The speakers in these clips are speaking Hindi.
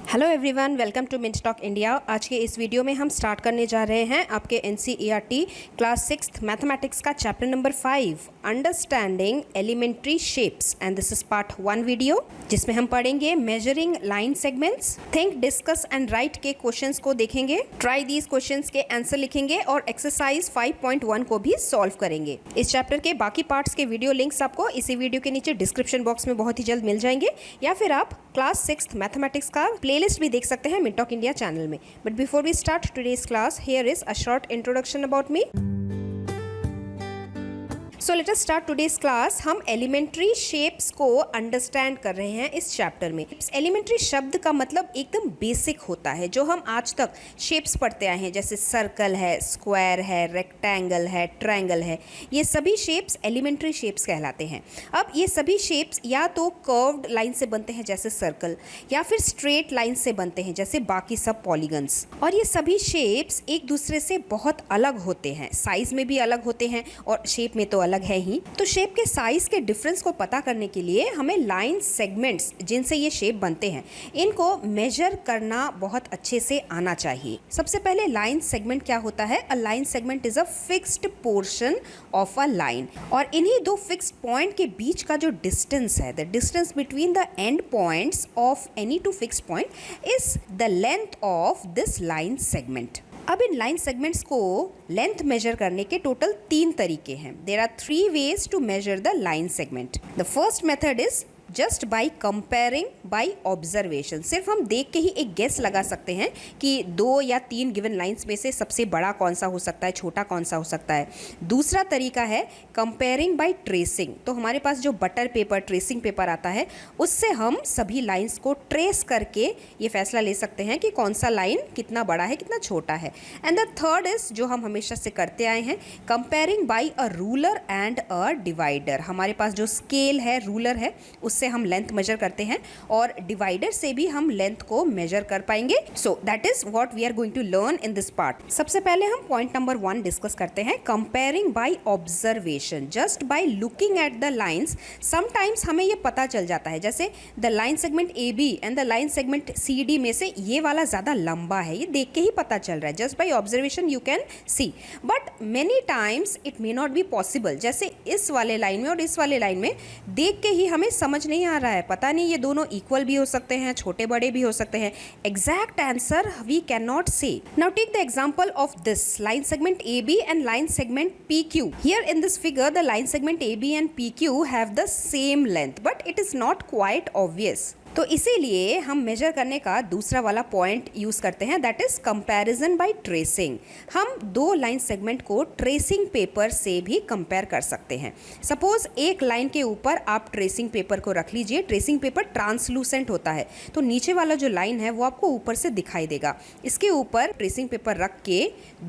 Hello everyone, welcome to Mint Talk India. आज के इस वीडियो में हम स्टार्ट करने जा रहे हैं आपके एनसीईआरटी क्लास 6 मैथमेटिक्स का chapter number 5 understanding elementary shapes and this is part 1 video, जिसमें हम पढ़ेंगे measuring line segments, think, discuss and write के क्वेश्चंस को देखेंगे, ट्राई दीज क्वेश्चंस के आंसर लिखेंगे और एक्सरसाइज 5.1 को भी सॉल्व करेंगे। इस चैप्टर के बाकी पार्ट्स के वीडियो लिंक्स आपको इसी वीडियो के नीचे डिस्क्रिप्शन बॉक्स में बहुत ही जल्द मिल जाएंगे, या फिर आप क्लास 6 मैथमेटिक्स का प्लेलिस्ट भी देख सकते हैं मिंट टॉक इंडिया चैनल में। But before we start today's class, here is a short introduction about me. So let us start today's class. हम एलिमेंट्री शेप्स को अंडरस्टैंड कर रहे हैं इस चैप्टर में। एलिमेंट्री शब्द का मतलब एकदम बेसिक होता है, जो हम आज तक शेप्स पढ़ते आए हैं, जैसे सर्कल है, स्क्वायर है, रेक्टेंगल है, ट्रायंगल है। ये सभी शेप्स एलिमेंट्री शेप्स कहलाते हैं। अब ये सभी शेप्स या तो कर्व्ड लाइन से बनते हैं जैसे सर्कल, या फिर स्ट्रेट लाइन से बनते हैं जैसे बाकी सब पॉलीगन्स। और ये सभी शेप्स एक दूसरे से बहुत अलग होते हैं, साइज में भी अलग होते हैं और शेप में तो अलग है ही। तो शेप के साइज के डिफरेंस को पता करने के लिए हमें लाइन सेगमेंट्स, जिनसे ये शेप बनते हैं, इनको मेजर करना बहुत अच्छे से आना चाहिए। सबसे पहले लाइन सेगमेंट क्या होता है? A line segment is a fixed portion of a line, और इन्हीं दो फिक्स्ड पॉइंट के बीच का जो डिस्टेंस है, the distance between the end points of any two fixed point is the length of this line segment. अब इन लाइन सेगमेंट्स को लेंथ मेजर करने के टोटल 3 तरीके हैं। There are 3 ways to measure the line segment. The first method is just by comparing by observation. सिर्फ हम देख के ही एक गेस लगा सकते हैं कि 2 या 3 गिवन लाइंस में से सबसे बड़ा कौन सा हो सकता है, छोटा कौन सा हो सकता है। दूसरा तरीका है कंपेयरिंग बाई ट्रेसिंग। तो हमारे पास जो बटर पेपर, ट्रेसिंग पेपर आता है, उससे हम सभी लाइंस को ट्रेस करके ये फैसला ले सकते हैं कि कौन सा लाइन कितना बड़ा है, कितना छोटा है। एंड द थर्ड इज, जो हम हमेशा से करते आए हैं, comparing by a ruler and a divider. हमारे पास जो स्केल है, रूलर है, उससे हम लेंथ मेजर करते हैं, और डिवाइडर से भी हम लेंथ को मेजर कर पाएंगे। So that is what we are going to learn in this part. सबसे पहले हम पॉइंट नंबर 1 डिस्कस करते हैं, comparing by observation. Just by looking at the lines sometimes हमें ये पता चल जाता है, जैसे the line segment A B and the line segment C D में से ये वाला ज्यादा लंबा है, ये देख के ही पता चल रहा है। Just by observation you can see, but many times it may not be possible. जैसे इस वाले लाइन में और इस वाले लाइन में देख के ही हमें समझ नहीं आ रहा है, पता नहीं ये दोनों इक्वल भी हो सकते हैं, छोटे बड़े भी हो सकते हैं। Exact answer we can not say. Now take the example of this line segment AB and line segment PQ। Here in this figure the line segment AB and PQ have the same length, but it is not quite obvious. तो इसीलिए हम मेजर करने का दूसरा वाला पॉइंट यूज करते हैं, that is comparison by tracing. हम 2 लाइन सेगमेंट को ट्रेसिंग पेपर से भी कंपेयर कर सकते हैं। सपोज एक लाइन के ऊपर आप ट्रेसिंग पेपर को रख लीजिए। ट्रेसिंग पेपर ट्रांसलूसेंट होता है, तो नीचे वाला जो लाइन है वो आपको ऊपर से दिखाई देगा। इसके ऊपर ट्रेसिंग पेपर रख के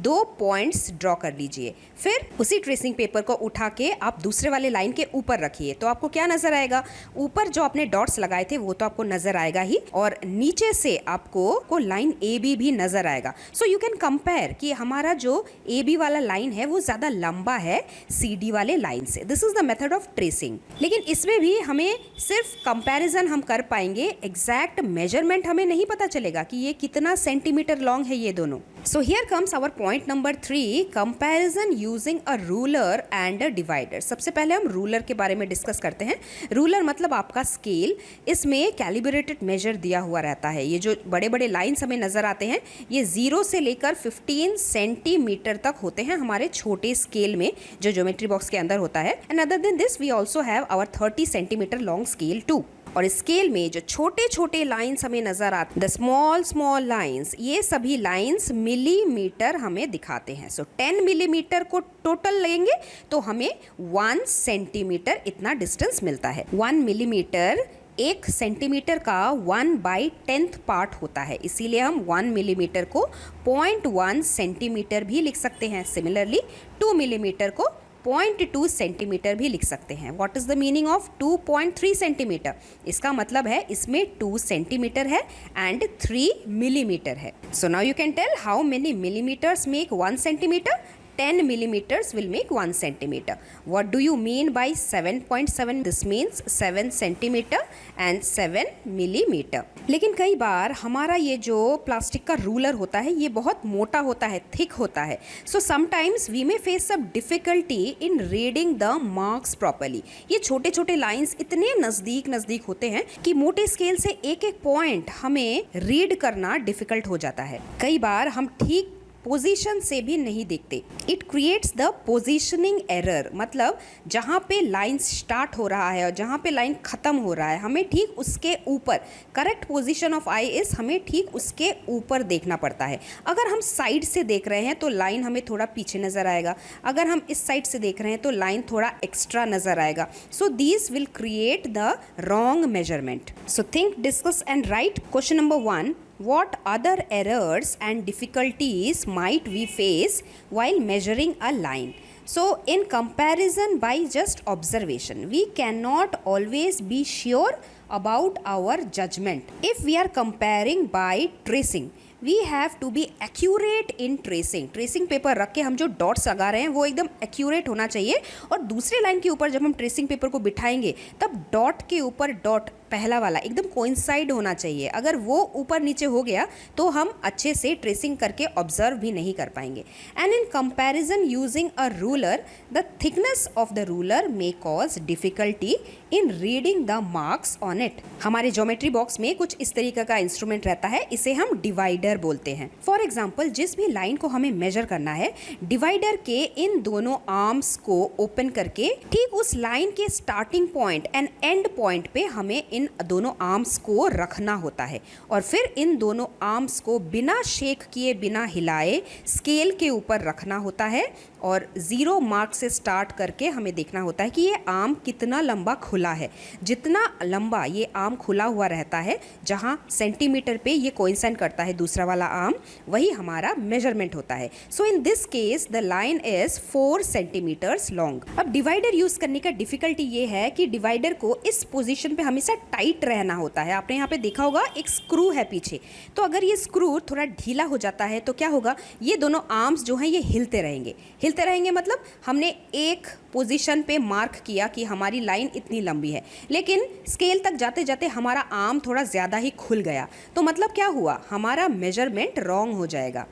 2 पॉइंट्स ड्रॉ कर लीजिए। फिर उसी ट्रेसिंग पेपर को उठा के आप दूसरे वाले लाइन के ऊपर रखिए, तो आपको क्या नजर आएगा? ऊपर जो आपने डॉट्स लगाए थे वो तो आपको नजर आएगा ही, और नीचे से आपको लाइन AB भी नजर आएगा। सो यू कैन कंपेयर कि हमारा जो AB वाला लाइन है वो ज्यादा लंबा है CD वाले लाइन से। This is the method of tracing. लेकिन इसमें भी हमें सिर्फ कंपैरिजन हम कर पाएंगे, एग्जैक्ट मेजरमेंट हमें नहीं पता चलेगा कि ये कितना सेंटीमीटर लॉन्ग है ये दोनों। So here comes our point number 3, comparison using a ruler and a divider. सबसे पहले हम रूलर के बारे में डिस्कस करते हैं। रूलर मतलब आपका स्केल। इसमें कैलिब्रेटेड मेजर दिया हुआ रहता है। ये जो बड़े बड़े लाइंस हमें नजर आते हैं, ये 0 से लेकर 15 सेंटीमीटर तक होते हैं हमारे छोटे स्केल में, जो ज्योमेट्री बॉक्स के अंदर होता है। And other than this we also have our 30 centimetre long scale too. और स्केल में जो छोटे छोटे लाइंस हमें नजर आते, द स्मॉल लाइंस, ये सभी लाइंस मिलीमीटर हमें दिखाते हैं। सो 10 मिलीमीटर को टोटल लेंगे तो हमें 1 सेंटीमीटर इतना डिस्टेंस मिलता है। 1 मिलीमीटर 1 सेंटीमीटर का 1/10 पार्ट होता है, इसीलिए हम 1 मिलीमीटर को 0.1 सेंटीमीटर भी लिख सकते हैं। सिमिलरली 2 मिलीमीटर को 0.2 सेंटीमीटर भी लिख सकते हैं। What is the meaning of 2.3 centimetre? इसका मतलब है इसमें 2 सेंटीमीटर है एंड 3 मिलीमीटर है। So now you can tell how many millimetres make 1 centimetre. 10 millimeters will make 1 centimeter. What do you mean by 7.7? This means 7 centimeter and 7 millimeter. लेकिन कई बार हमारा ये जो प्लास्टिक का रूलर होता है ये बहुत मोटा होता है, थिक होता है. So sometimes we may face some difficulty in reading the marks properly. ये छोटे छोटे लाइंस इतने नज़दीक होते हैं कि मोटे स्केल से एक एक पॉइंट हमें रीड करना डिफिकल्ट हो जाता है. कई बार हम ठीक पोजीशन से भी नहीं देखते. It creates the positioning error. मतलब जहाँ पे लाइन स्टार्ट हो रहा है और जहाँ पे लाइन ख़त्म हो रहा है हमें ठीक उसके ऊपर, correct position of I is हमें ठीक उसके ऊपर देखना पड़ता है. अगर हम साइड से देख रहे हैं तो लाइन हमें थोड़ा पीछे नज़र आएगा. अगर हम इस साइड से देख रहे हैं तो लाइन थोड़ा एक्स्ट्रा नज़र आएगा. So these will create the wrong measurement. So think, discuss and right. Question number 1. What other errors and difficulties might we face while measuring a line? So, in comparison by just observation, we cannot always be sure about our judgment. If we are comparing by tracing, we have to be accurate in tracing. Tracing paper रख के हम जो डॉट्स लगा रहे हैं वो एकदम एक्यूरेट होना चाहिए. और दूसरे लाइन के ऊपर जब हम ट्रेसिंग पेपर को बिठाएंगे तब डॉट के ऊपर डॉट पहला वाला एकदम कोइंसाइड होना चाहिए. अगर वो ऊपर नीचे हो गया तो हम अच्छे से ट्रेसिंग करके ऑब्जर्व भी नहीं कर पाएंगे. And in comparison using a ruler, the thickness of the ruler may cause difficulty in reading the marks on it. हमारे ज्योमेट्री बॉक्स में कुछ इस तरीके का इंस्ट्रूमेंट रहता है, इसे हम डिवाइडर बोलते हैं. फॉर एग्जाम्पल, जिस भी लाइन को हमें मेजर करना है, डिवाइडर के इन दोनों आर्म्स को ओपन करके ठीक उस लाइन के starting point and and point पे हमें इन दोनों आर्म्स को रखना होता है. और फिर इन दोनों आर्म्स को बिना शेक किए, बिना हिलाए स्केल के ऊपर रखना होता है. और 0 मार्क से स्टार्ट करके हमें देखना होता है कि ये आर्म कितना लंबा खुला है. जितना लंबा ये आर्म खुला हुआ रहता है, जहाँ सेंटीमीटर पे ये कोइंसाइड करता है दूसरा वाला आर्म, वही हमारा मेजरमेंट होता है. So in this case the line is 4 centimetres long. अब डिवाइडर यूज़ करने का डिफिकल्टी ये है कि डिवाइडर को इस पोजिशन पे हमेशा टाइट रहना होता है. आपने यहाँ पे देखा होगा एक स्क्रू है पीछे, तो अगर ये स्क्रू थोड़ा ढीला हो जाता है तो क्या होगा, ये दोनों आर्म्स जो हैं ये हिलते रहेंगे. मतलब हमने एक पोजीशन पे मार्क किया कि हमारी लाइन इतनी लंबी है, लेकिन स्केल तक जाते जाते हमारा आर्म थोड़ा ज़्यादा ही खुल गया, तो मतलब क्या हुआ, हमारा मेजरमेंट रॉन्ग हो जाएगा.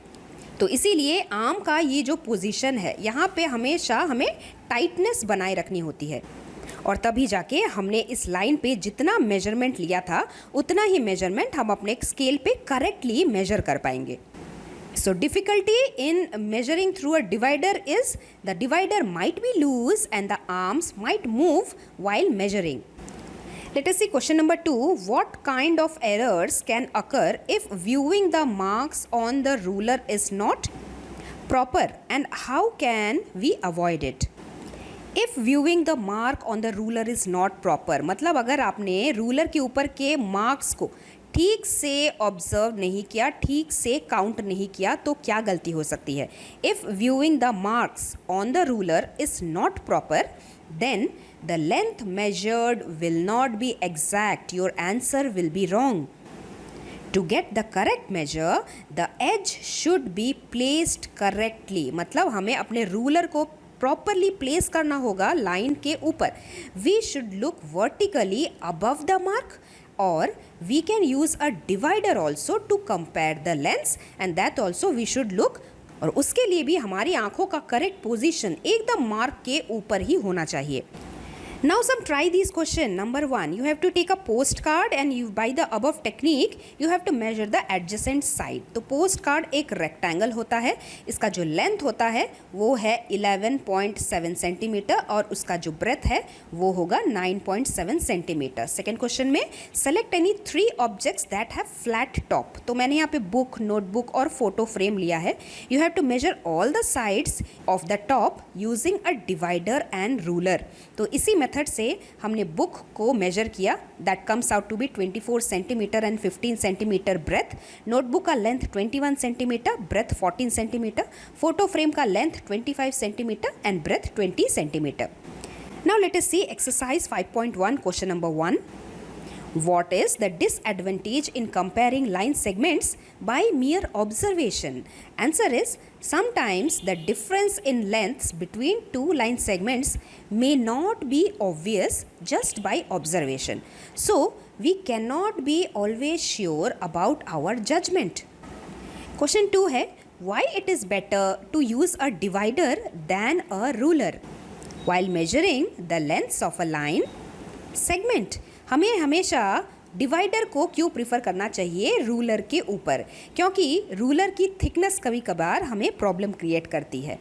तो इसीलिए आर्म का ये जो पोजीशन है यहाँ पे हमेशा हमें टाइटनेस बनाए रखनी होती है. और तभी जाके हमने इस लाइन पे जितना मेजरमेंट लिया था उतना ही मेजरमेंट हम अपने स्केल पे करेक्टली मेजर कर पाएंगे. So difficulty in measuring through a divider is the divider might be loose and the arms might move while measuring. Let us see question number 2. What kind of errors can occur if viewing the marks on the ruler is not proper, and how can we avoid it? If viewing the mark on the ruler is not proper, मतलब अगर आपने रूलर के ऊपर के मार्क्स को ठीक से ऑब्जर्व नहीं किया, ठीक से काउंट नहीं किया, तो क्या गलती हो सकती है. If viewing the marks on the ruler is not proper, then the length measured will not be exact, your answer will be wrong. To get the correct measure, the edge should be placed correctly. मतलब हमें अपने रूलर को प्रॉपरली प्लेस करना होगा लाइन के ऊपर. We should look vertically above the mark, or we can use a divider also to compare the lengths, and that also we should look. और उसके लिए भी हमारी आंखों का करेक्ट पोजीशन एकदम मार्क के ऊपर ही होना चाहिए. Now some try these question. Number 1, you have to take a postcard and you by the above technique you have to measure the adjacent side. तो postcard एक rectangle होता है, इसका जो length होता है वो है 11.7 सेंटीमीटर और उसका जो breadth है वो होगा 9.7 सेंटीमीटर. सेकेंड क्वेश्चन में select any 3 objects that have flat top. तो मैंने यहाँ पे बुक, नोटबुक और फोटो फ्रेम लिया है. You have to measure all the sides of the top using a divider and ruler. तो इसी मेथड से हमने बुक को मेजर किया. That comes out to be 24 centimetre and 15 centimetre breadth. Notebook का length 21 centimetre, breadth 14 centimetre. Photo frame का length 25 centimetre and breadth 20 centimetre. Now let us see exercise 5.1 question number 1. What is the disadvantage in comparing line segments by mere observation? Answer is, sometimes the difference in lengths between two line segments may not be obvious just by observation. So, we cannot be always sure about our judgment. Question 2 है, why it is better to use a divider than a ruler while measuring the lengths of a line segment? हमें हमेशा डिवाइडर को क्यों प्रीफर करना चाहिए रूलर के ऊपर? क्योंकि रूलर की थिकनेस कभी कभार हमें प्रॉब्लम क्रिएट करती है।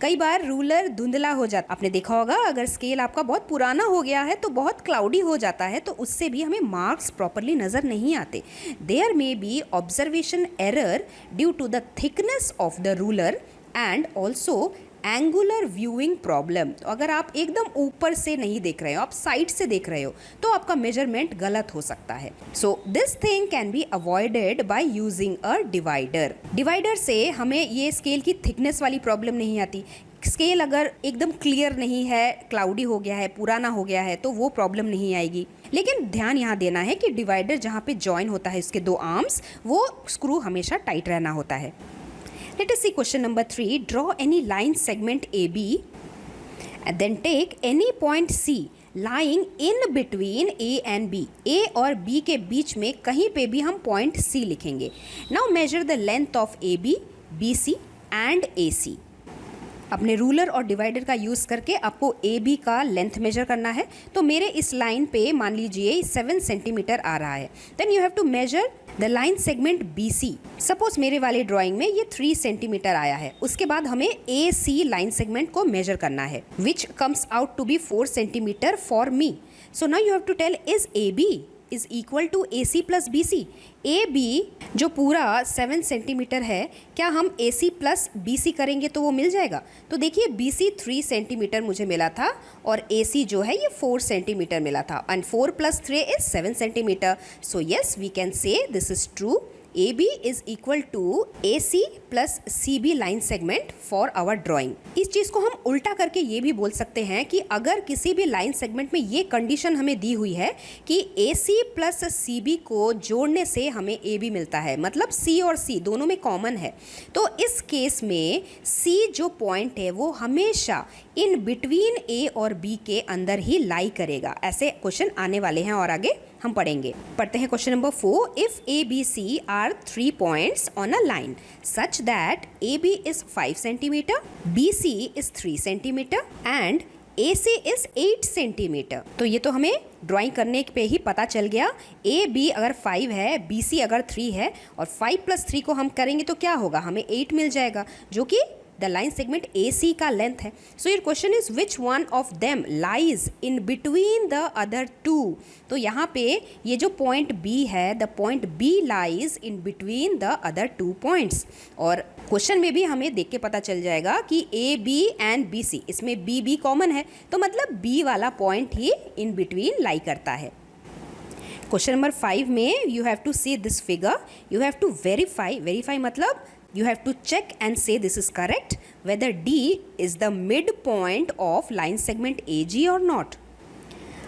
कई बार रूलर धुंधला हो जाता, आपने देखा होगा अगर स्केल आपका बहुत पुराना हो गया है तो बहुत क्लाउडी हो जाता है, तो उससे भी हमें मार्क्स प्रॉपरली नज़र नहीं आते। There may be observation error due to the thickness of the ruler and also angular viewing problem. तो अगर आप एकदम ऊपर से नहीं देख रहे हो, आप साइड से देख रहे हो, तो आपका मेजरमेंट गलत हो सकता है। So this thing can be avoided by using a divider. Divider से हमें ये स्केल की थिकनेस वाली प्रॉब्लम नहीं आती। स्केल अगर एकदम क्लियर नहीं है, क्लाउडी हो गया है, पुराना हो गया है, तो वो प्रॉब्लम नहीं आएगी। लेकिन ध्यान यहाँ देना है कि डिवाइडर जहाँ पे जॉइन होता है इसके दो आर्म्स, वो स्क्रू हमेशा टाइट रहना होता है। Let us see question number 3. Draw any line segment AB and then take any point C lying in between A and B. A और B के बीच में कहीं पे भी हम point C लिखेंगे. Now measure the length of AB, BC and AC. अपने रूलर और डिवाइडर का यूज़ करके आपको ए बी का लेंथ मेजर करना है। तो मेरे इस लाइन पे मान लीजिए 7 सेंटीमीटर आ रहा है। Then you have to measure the line segment B C. Suppose मेरे वाले ड्राइंग में ये 3 सेंटीमीटर आया है। उसके बाद हमें ए सी लाइन सेगमेंट को मेजर करना है, which comes out to be 4 centimetre for me. So now you have to tell, is A B is equal to A C plus B C. A B जो पूरा 7 सेंटीमीटर है, क्या हम ए सी प्लस बी सी करेंगे तो वो मिल जाएगा? तो देखिए बी सी 3 सेंटीमीटर मुझे मिला था और ए सी जो है ये 4 सेंटीमीटर मिला था, एंड 4 + 3 इज 7 centimetre. So yes, we can say this is true. AB is equal to AC plus CB line segment for our drawing। इस चीज़ को हम उल्टा करके ये भी बोल सकते हैं कि अगर किसी भी लाइन सेगमेंट में ये कंडीशन हमें दी हुई है कि AC प्लस CB को जोड़ने से हमें AB मिलता है, मतलब C और C दोनों में कॉमन है, तो इस केस में C जो पॉइंट है वो हमेशा इन बिटवीन A और B के अंदर ही लाई करेगा। ऐसे क्वेश्चन आने वाले हैं और आगे हम पढ़ेंगे। पढ़ते हैं question number 4। If A B C are 3 points on a line such that A B is 5 centimetre, B C is 3 centimetre and A C is 8 centimetre. तो ये तो हमें ड्राइंग करने पे ही पता चल गया। ए बी अगर 5 है, बी सी अगर 3 है और 5 + 3 को हम करेंगे तो क्या होगा, हमें 8 मिल जाएगा, जो कि the line segment A C का लेंथ है। So your question is which one of them lies in between the other two. तो यहाँ पे ये जो पॉइंट बी है, the point B lies in between the other 2 points. और क्वेश्चन में भी हमें देख के पता चल जाएगा कि A B and B C, इसमें बी बी कॉमन है, तो मतलब बी वाला पॉइंट ही इन बिटवीन लाई करता है। क्वेश्चन नंबर 5 में you have to see this figure, you have to verify मतलब you have to check and say this is correct whether D is the midpoint of line segment AG or not।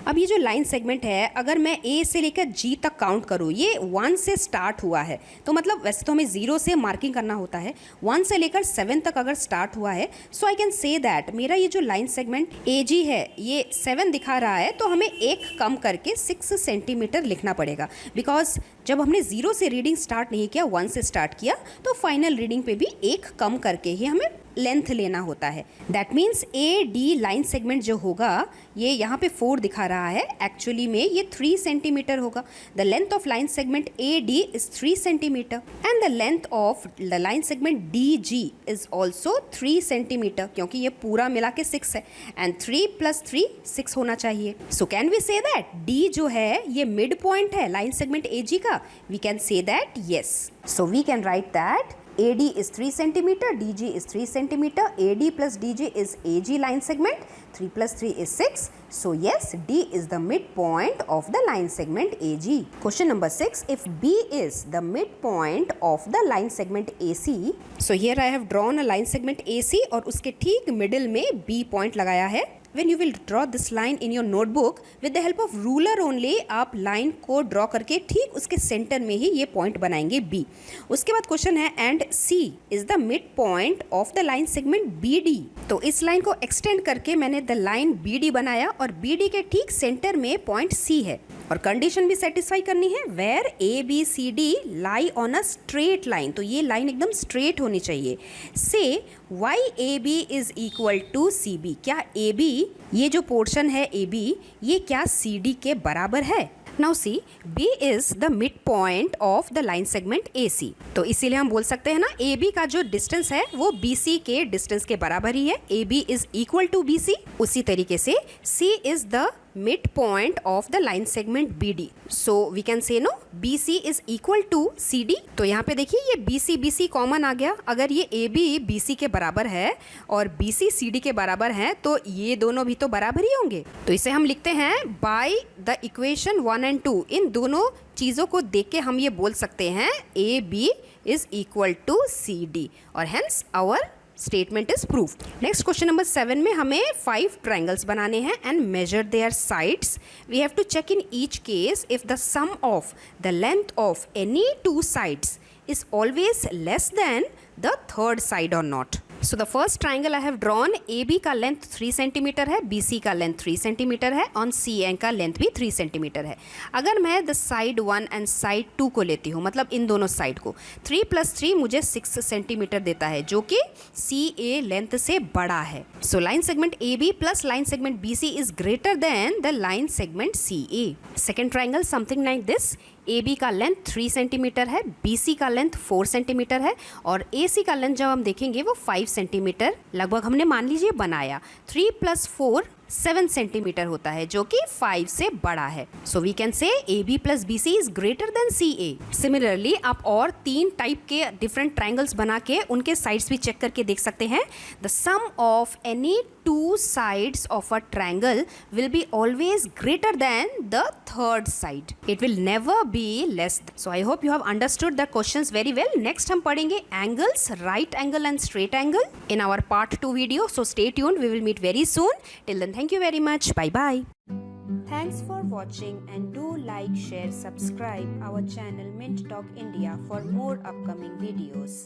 अब ये जो लाइन सेगमेंट है, अगर मैं ए से लेकर जी तक काउंट करूँ, ये 1 से स्टार्ट हुआ है, तो मतलब वैसे तो हमें 0 से मार्किंग करना होता है, 1 से लेकर 7 तक अगर स्टार्ट हुआ है, सो आई कैन से दैट मेरा ये जो लाइन सेगमेंट ए जी है ये 7 दिखा रहा है, तो हमें एक कम करके 6 सेंटीमीटर लिखना पड़ेगा, बिकॉज जब हमने 0 से रीडिंग स्टार्ट नहीं किया, 1 से स्टार्ट किया, तो फाइनल रीडिंग पे भी एक कम करके ही हमें लेंथ लेना होता है। That means A D line segment जो होगा, ये यहाँ पे 4 दिखा रहा है, एक्चुअली में ये 3 सेंटीमीटर होगा। The length of line segment A D is 3 centimetre and the length of the line segment D G is also 3 centimetre, क्योंकि ये पूरा मिला के 6 है एंड 3 + 3 6 होना चाहिए। So can we say that D जो है ये मिड पॉइंट है लाइन सेगमेंट ए जी का? We can say that yes। So we can write that AD is 3 centimeter, DG is 3 centimeter, AD plus DG is AG line segment, 3 + 3 is 6. So yes, D is the midpoint of the line segment AG. Question number 6, if B is the midpoint of the line segment AC, so here I have drawn a line segment AC और उसके ठीक मिडिल में B point लगाया है। When you will draw this line in your notebook with the help of ruler only, आप लाइन को ड्रॉ करके ठीक उसके सेंटर में ही ये पॉइंट बनाएंगे B। उसके बाद क्वेश्चन है and C is the mid point of the line segment BD। तो इस लाइन को एक्सटेंड करके मैंने द लाइन BD बनाया और BD के ठीक सेंटर में पॉइंट C है और कंडीशन भी सेटिस्फाई करनी है where ABCD lie on a straight line. तो ये लाइन एकदम स्ट्रेट होनी चाहिए। Say YAB is equal to CB। क्या AB ये जो पोर्शन है AB ये क्या CD के बराबर है? Now see B is the mid point of the line segment AC। तो इसीलिए हम बोल सकते हैं ना AB का जो डिस्टेंस है वो BC के डिस्टेंस के बराबर ही है। AB is equal to BC। उसी तरीके से C is the mid point of the line segment BD। So we can say no BC is equal to CD। तो यहाँ पे देखिए ये BC कॉमन आ गया। अगर ये AB BC के बराबर है और BC CD के बराबर है तो ये दोनों भी तो बराबर ही होंगे। तो इसे हम लिखते हैं बाय द इक्वेशन 1 and 2। इन दोनों चीज़ों को देख के हम ये बोल सकते हैं AB is equal to CD और hence our statement is proved. Next question number 7 में हमें 5 ट्रायंगल्स बनाने हैं and measure their sides. We have to check in each case if the sum of the length of any 2 sides is always less than the third side or not. So the first triangle I have drawn, AB का लेंथ 3 सेंटीमीटर है, BC का लेंथ 3 सेंटीमीटर है और CN का लेंथ भी 3 सेंटीमीटर है। अगर मैं द साइड 1 एंड साइड 2 को लेती हूँ, मतलब इन दोनों साइड को, 3 + 3 मुझे 6 सेंटीमीटर देता है जो कि CA लेंथ से बड़ा है। So line segment AB plus line segment BC is greater then the line segment CA। Second triangle something like this. AB का लेंथ 3 सेंटीमीटर है, BC का लेंथ 4 सेंटीमीटर है और AC का लेंथ जब हम देखेंगे वो 5 सेंटीमीटर लगभग हमने मान लीजिए बनाया। 3 + 4 7 सेंटीमीटर होता है जो कि 5 से बड़ा है। So we can say AB + BC is greater than CA। Similarly आप और 3 टाइप के डिफरेंट ट्राइंगल्स बना के उनके साइड्स भी चेक करके देख सकते हैं। The sum of any 2 sides of a triangle will be always greater than the third side. It will never be less. So I hope you have understood the questions very well. Next हम पढ़ेंगे angles, right angle and straight angle in our part 2 video. So stay tuned. We will meet very soon. Till then, thank you very much. Bye bye. Thanks for watching and do like, share, subscribe our channel Mint Talk India for more upcoming videos.